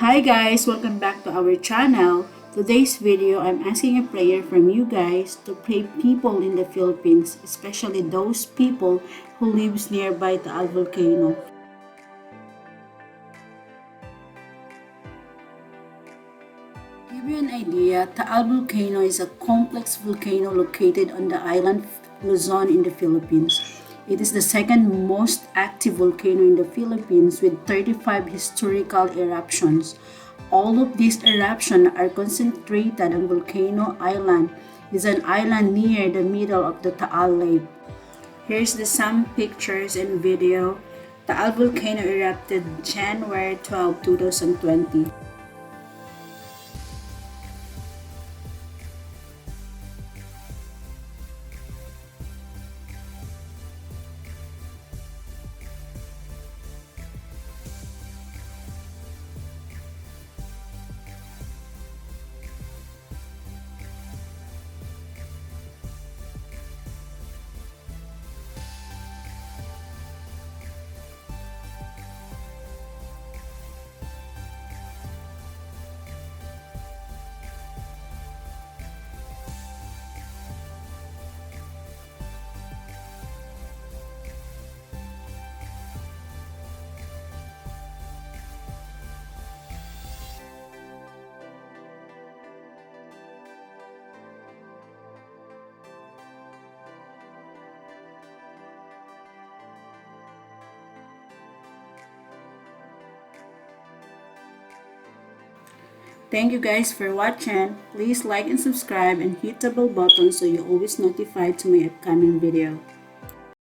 Hi guys, welcome back to our channel. Today's video, I'm asking a prayer from you guys to pray people in the Philippines, especially those people who lives nearby Taal Volcano. To give you an idea, Taal Volcano is a complex volcano located on the island Luzon in the Philippines. It is the second most active volcano in the Philippines with 35 historical eruptions. All of these eruptions are concentrated on Volcano Island. It is an island near the middle of the Taal Lake. Here's some pictures and video. Taal Volcano erupted January 12, 2020. Thank you guys for watching. Please like and subscribe and hit the bell button so you're always notified to my upcoming video.